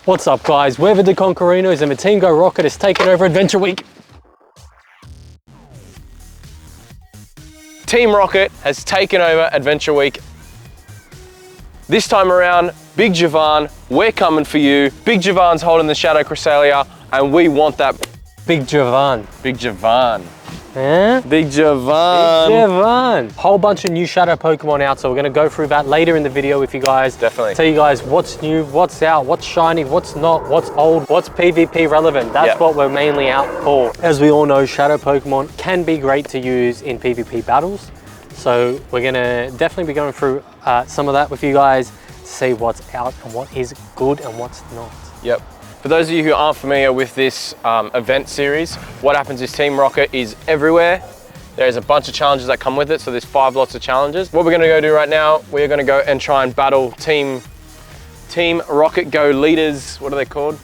What's up guys, we're the DeConquerinoZ and the Team Go Rocket is taking over Adventure Week. Team Rocket has taken over Adventure Week. This time around, Big Javan, we're coming for you. Big Javan's holding the Shadow Cresselia and we want that. Big Javan. Big Javan. Eh? Big Javan. Big Javan. Whole bunch of new Shadow Pokemon out, so we're gonna go through that later in the video with you guys. Definitely. Tell you guys what's new, what's out, what's shiny, what's not, what's old, what's PvP relevant. That's what we're mainly out for. As we all know, Shadow Pokemon can be great to use in PvP battles. So we're gonna definitely be going through some of that with you guys to see what's out and what is good and what's not. Yep. For those of you who aren't familiar with this event series, what happens is Team Rocket is everywhere. There's a bunch of challenges that come with it, so there's 5 lots of challenges. What we're gonna go do right now, we're gonna go and try and battle Team Rocket Go leaders. What are they called?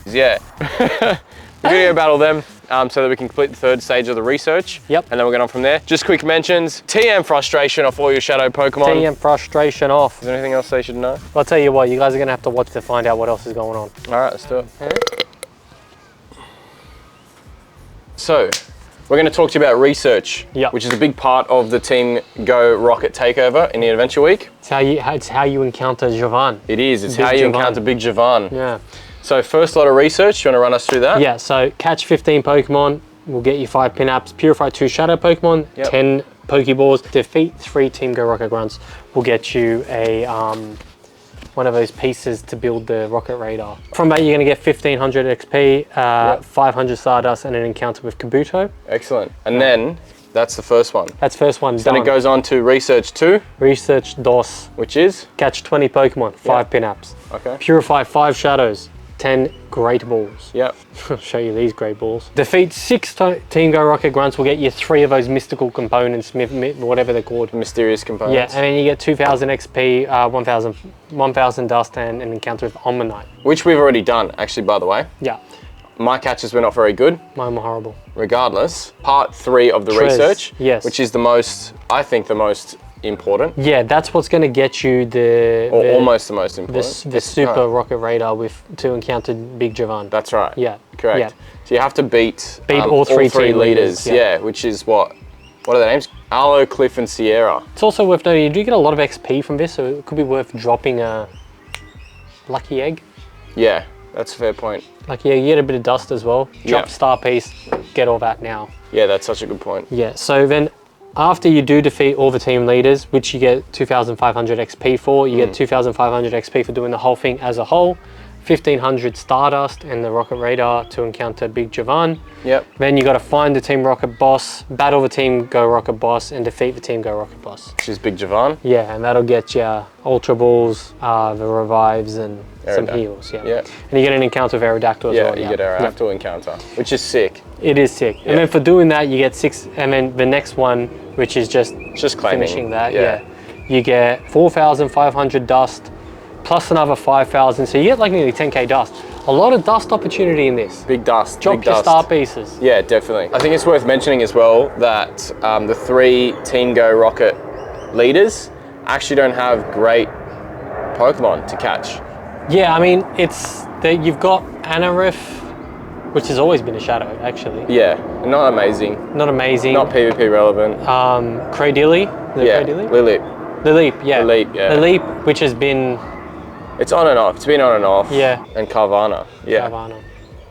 Yeah. We're gonna go battle them so that we can complete the 3rd stage of the research. Yep. And then we'll get on from there. Just quick mentions, TM Frustration off all your Shadow Pokemon. TM Frustration off. Is there anything else they should know? I'll tell you what, you guys are gonna have to watch to find out what else is going on. All right, let's do it. So, we're going to talk to you about research, which is a big part of the Team Go Rocket Takeover in the Adventure Week. It's how you encounter Javan. It is, it's how you encounter Big Javan. Yeah. So first lot of research, you want to run us through that? Yeah, so catch 15 Pokemon, will get you 5 pin-ups, purify 2 Shadow Pokemon, 10 Pokeballs, defeat 3 Team Go Rocket Grunts, will get you a one of those pieces to build the rocket radar. From that, you're going to get 1500 XP, 500 Stardust, and an encounter with Kabuto. Excellent. And then, that's the first one. That's first one Then it goes on to Research 2. Research DOS. Which is? Catch 20 Pokemon, 5 pin-ups. Okay. Purify 5 Shadows, 10 Great Balls. Yep. I'll show you these Great Balls. Defeat 6 Team Go Rocket Grunts will get you 3 of those mystical components, whatever they're called. Mysterious components. Yeah, and then you get 2000 XP, 1000 Dust, and an encounter with Omanyte. Which we've already done, actually, by the way. Yeah. My catches were not very good. Mine were horrible. Regardless, part 3 of the research, which is the most, I think, the most important. Yeah, that's what's going to get you almost the most important. The super rocket radar to encounter Big Javan. That's right. Yeah. Correct. Yeah. So you have to beat all three leaders. Yeah, which is what are their names? Arlo, Cliff, and Sierra. It's also worth noting, you do get a lot of XP from this, so it could be worth dropping a Lucky Egg. Yeah, that's a fair point. Lucky Egg, you get a bit of dust as well. Drop Star Piece, get all that now. Yeah, that's such a good point. Yeah, so then after you do defeat all the team leaders, which you get 2500 XP for, you get 2500 XP for doing the whole thing as a whole, 1500 Stardust and the Rocket Radar to encounter Big Javan. Yep. Then you got to find the Team Rocket boss, battle the Team Go Rocket boss, and defeat the Team Go Rocket boss. Which is Big Javan. Yeah, and that'll get you Ultra Balls, the revives, and some heals. Yeah. And you get an encounter with Aerodactyl as well. Yeah, you get Aerodactyl encounter, which is sick. It is sick. Yeah. And then for doing that, you get 6, and then the next one, which is just claiming. Finishing that, you get 4,500 dust, plus another 5,000, so you get like nearly 10k dust. A lot of dust opportunity in this. Big dust. Drop your star pieces. Yeah, definitely. I think it's worth mentioning as well that the 3 Team Go Rocket leaders actually don't have great Pokemon to catch. Yeah, I mean, you've got Anarif, which has always been a shadow, actually. Yeah, not amazing. Not amazing. Not PvP relevant. Cradilly? Lileep. Lileep, yeah. Lileep, which has been... It's on and off. It's been on and off. Yeah. And Carvana. Yeah. Carvana.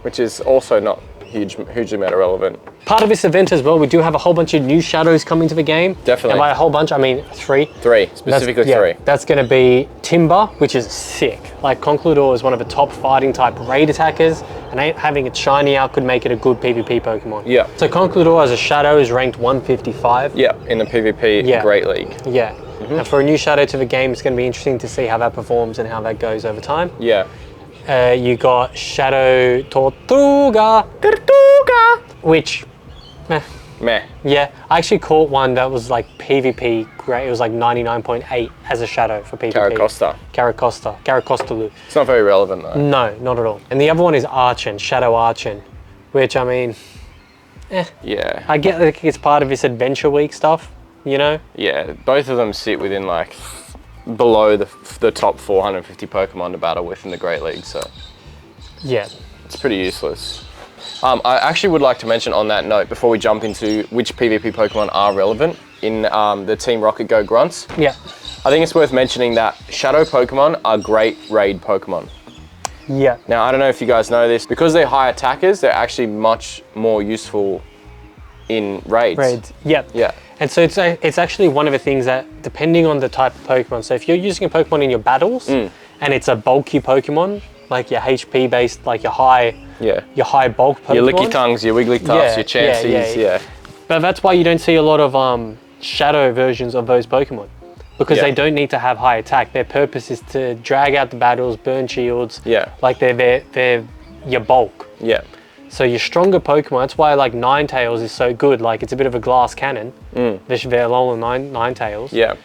Which is also not hugely amount relevant. Part of this event as well, we do have a whole bunch of new shadows coming to the game. Definitely. And by a whole bunch, I mean 3. 3, specifically 3. That's going to be Timber, which is sick. Like, Conkeldurr is one of the top fighting type raid attackers, and having it shiny out could make it a good PvP Pokemon. Yeah. So Conkeldurr as a shadow is ranked 155. Yeah, in the PvP Great League. Yeah. And for a new shadow to the game, it's going to be interesting to see how that performs and how that goes over time. Yeah. You got Shadow Tortuga, which, meh. Yeah, I actually caught one that was like PvP great. It was like 99.8 as a shadow for PvP. Caracostalu. It's not very relevant though. No, not at all. And the other one is Archon, Shadow Archon, which I mean, Yeah. I get like it's part of this Adventure Week stuff, you know? Yeah, both of them sit within like below the top 450 Pokemon to battle with in the Great League, so Yeah. it's pretty useless. I actually would like to mention on that note, before we jump into which PvP Pokemon are relevant in the Team Rocket Go grunts, Yeah. I think it's worth mentioning that Shadow Pokemon are great raid Pokemon. Yeah. Now, I don't know if you guys know this, because they're high attackers, they're actually much more useful in raids. Raids. Yeah. Yeah. And so it's actually one of the things that, depending on the type of Pokemon, so if you're using a Pokemon in your battles and it's a bulky Pokemon, like your HP based, like your high bulk Pokemon. Your Licky Tongues, your Wigglytuffs, your Chanseys, yeah. But that's why you don't see a lot of shadow versions of those Pokemon. Because they don't need to have high attack. Their purpose is to drag out the battles, burn shields. Yeah. Like they're your bulk. Yeah. So your stronger Pokemon, that's why like Ninetales is so good. Like it's a bit of a glass cannon. Their Alolan Ninetales. Yeah.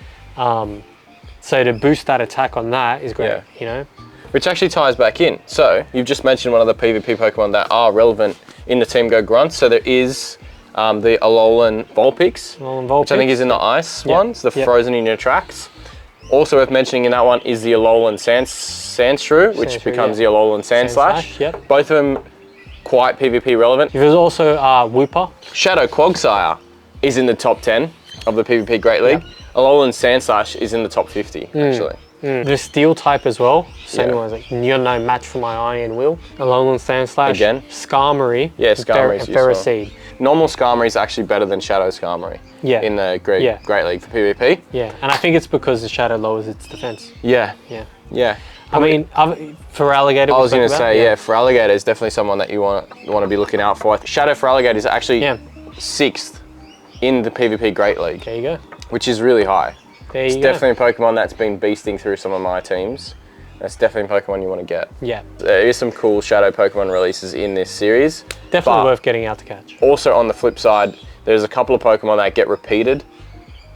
So to boost that attack on that is great, you know? Which actually ties back in. So you've just mentioned one of the PvP Pokemon that are relevant in the Team Go grunts. So there is the Alolan Vulpix, which I think is in the ice ones, the frozen in your tracks. Also worth mentioning in that one is the Alolan Sandshrew, which becomes the Alolan Sandslash. Yep. Both of them quite PvP relevant. There's also Wooper. Shadow Quagsire is in the top 10 of the PvP Great League. Alolan Sandslash is in the top 50, actually. The Steel type as well. Same ones, like you're no match for my Iron Will. Alolan Sandslash. Again. Skarmory. Yeah, Skarmory's Ferroseed. Normal Skarmory is actually better than Shadow Skarmory in the Great League for PvP. Yeah, and I think it's because the Shadow lowers its defense. Yeah. I mean, for Feraligatr. I was going to say, Feraligatr is definitely someone that you want to be looking out for. Shadow Feraligatr is actually 6th in the PvP Great League. There you go. Which is really high. It's definitely a Pokemon that's been beasting through some of my teams. That's definitely a Pokemon you want to get. Yeah. There is some cool Shadow Pokemon releases in this series. Definitely worth getting out to catch. Also on the flip side, there's a couple of Pokemon that get repeated,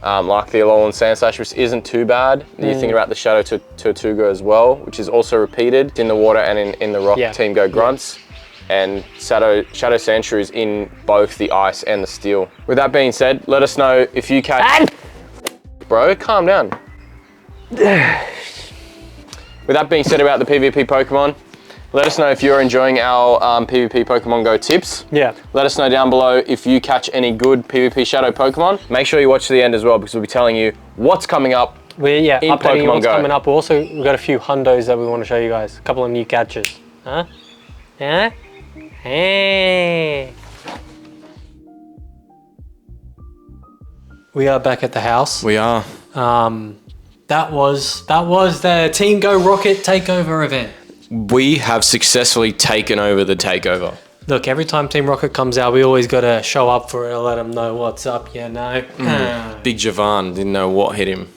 like the Alolan Sandslash, which isn't too bad. You think about the Shadow Tortuga as well, which is also repeated in the water and in the rock Team Go grunts. And Shadow Sandshrew is in both the ice and the steel. With that being said, let us know if you catch... Bro, calm down. With that being said about the PvP Pokemon, let us know if you're enjoying our PvP Pokemon Go tips. Yeah. Let us know down below if you catch any good PvP Shadow Pokemon. Make sure you watch to the end as well, because we'll be telling you what's coming up in updating Pokemon what's Go. coming up. We've got a few hundos that we want to show you guys. A couple of new catches. Huh? Yeah? Hey. We are back at the house. We are. That was the Team Go Rocket Takeover event. We have successfully taken over the takeover. Look, every time Team Rocket comes out, we always got to show up for it, let them know what's up. Yeah, no. Big Javan didn't know what hit him.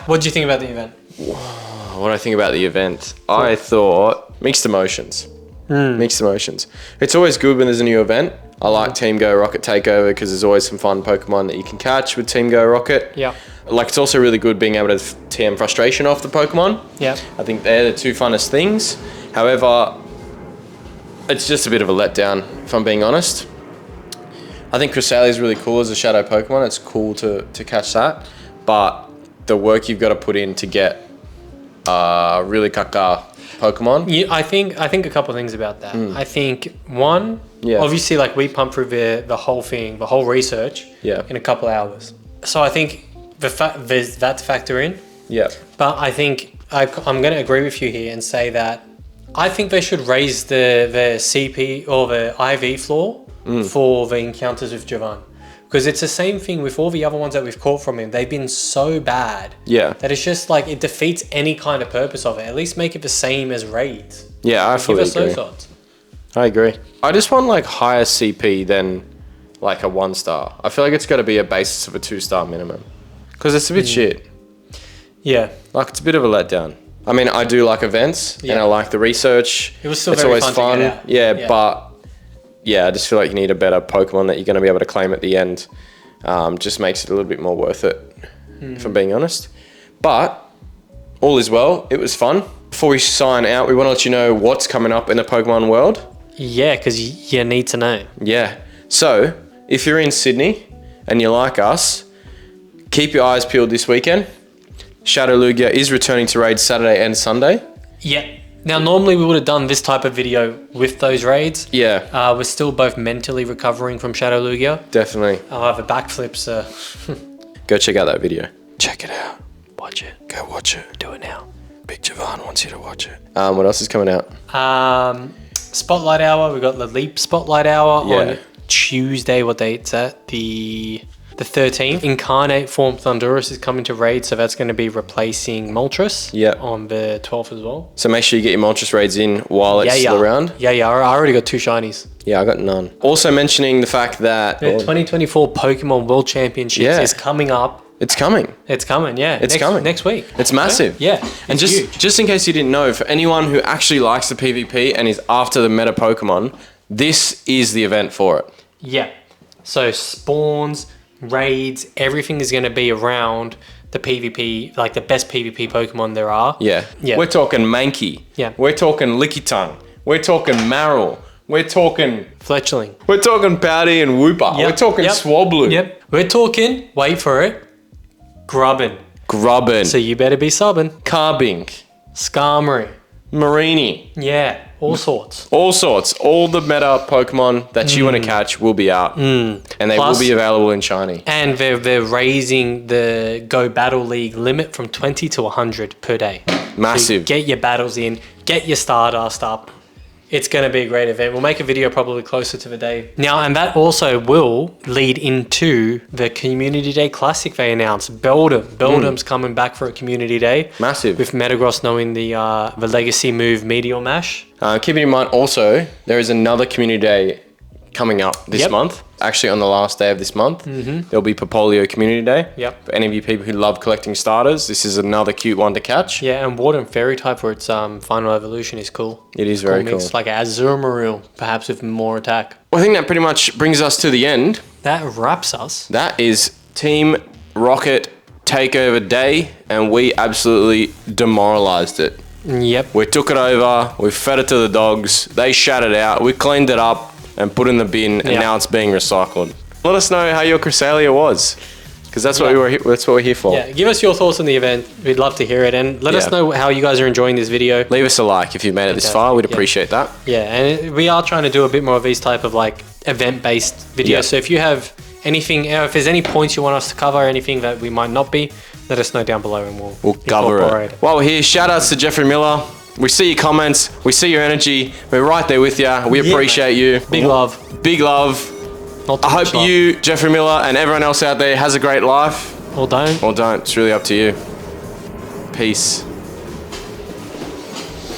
What do you think about the event? What do I think about the event? I thought mixed emotions. Mixed emotions. It's always good when there's a new event. I like Team Go Rocket Takeover because there's always some fun Pokemon that you can catch with Team Go Rocket. Yeah. Like, it's also really good being able to TM frustration off the Pokemon. Yeah. I think they're the two funnest things. However, it's just a bit of a letdown, if I'm being honest. I think Cresselia is really cool as a Shadow Pokemon. It's cool to catch that. But the work you've got to put in to get really caca Pokemon. Yeah, I think a couple of things about that. I think one, obviously, like, we pumped through the whole thing, the whole research in a couple of hours. So I think there's that to factor in. Yeah. But I think I'm going to agree with you here and say that I think they should raise the CP or the IV floor for the encounters with Javan. Because it's the same thing with all the other ones that we've caught from him. They've been so bad that it's just like it defeats any kind of purpose of it. At least make it the same as raids. Yeah, I fully agree. Those odds. I agree. I just want like higher CP than like a 1-star. I feel like it's got to be a basis of a 2-star minimum. Because it's a bit shit. Yeah. Like, it's a bit of a letdown. I mean, I do like events and I like the research. It was still very fun to get out. Yeah, but yeah, I just feel like you need a better Pokemon that you're going to be able to claim at the end. Just makes it a little bit more worth it, if I'm being honest. But all is well. It was fun. Before we sign out, we want to let you know what's coming up in the Pokemon world. Yeah, because you need to know. Yeah. So, if you're in Sydney and you like us, keep your eyes peeled this weekend. Shadow Lugia is returning to raids Saturday and Sunday. Yeah. Now, normally we would have done this type of video with those raids. Yeah. We're still both mentally recovering from Shadow Lugia. Definitely. I'll have a backflip, so... Go check out that video. Check it out. Watch it. Go watch it. Do it now. Big Javan wants you to watch it. What else is coming out? Spotlight Hour. We've got the Leap Spotlight Hour on Yeah. Tuesday. What date's that? The 13th. Incarnate Form Thundurus is coming to raid, so that's going to be replacing Moltres on the 12th as well. So make sure you get your Moltres raids in while it's still around. Yeah, I already got 2 shinies. Yeah, I got none. Also mentioning the fact that... The 2024 Pokemon World Championships is coming up. It's coming. It's coming, yeah. It's coming. Next week. It's massive. Yeah. And just in case you didn't know, for anyone who actually likes the PvP and is after the meta Pokemon, this is the event for it. Yeah. So spawns, raids, everything is going to be around the PvP, like the best PvP Pokemon there are. Yeah. We're talking Mankey. Yeah. We're talking Lickitung. We're talking Marill. We're talking... Fletchling. We're talking Pouty and Wooper. We're talking Swablu. Yep. We're talking, wait for it, Grubbin. So you better be subbing. Carbink. Skarmory. Marini. Yeah. All sorts. All sorts. All the meta Pokemon that you want to catch will be out. And they will be available in shiny. And they're raising the Go Battle League limit from 20 to 100 per day. Massive. So get your battles in. Get your Stardust up. It's going to be a great event. We'll make a video probably closer to the day. Now, and that also will lead into the Community Day Classic they announced. Beldum's coming back for a Community Day. Massive. With Metagross knowing the legacy move Meteor Mash. Keeping in mind also, there is another Community Day coming up this month. Actually, on the last day of this month, there'll be Popolio Community Day. Yep. For any of you people who love collecting starters, this is another cute one to catch. Yeah, and Water and Fairy type for its final evolution is cool. It is very cool. It's like Azumarill, perhaps with more attack. Well, I think that pretty much brings us to the end. That wraps us. That is Team Rocket Takeover Day, and we absolutely demoralized it. Yep. We took it over, we fed it to the dogs, they shat it out, we cleaned it up and put it in the bin, and now it's being recycled. Let us know how your Cresselia was, because that's what we're here for. Yeah, give us your thoughts on the event. We'd love to hear it, and let us know how you guys are enjoying this video. Leave us a like if you've made it this far. We'd appreciate that. Yeah, and we are trying to do a bit more of these type of like event-based videos. So if you have anything, if there's any points you want us to cover, anything that we might not be, let us know down below, and we'll cover it. While we're here, shout outs to Jeffrey Miller. We see your comments, we see your energy, we're right there with you. We appreciate you. Big love. Big love. I hope you, Jeffrey Miller, and everyone else out there has a great life. Or don't. Or don't. It's really up to you. Peace.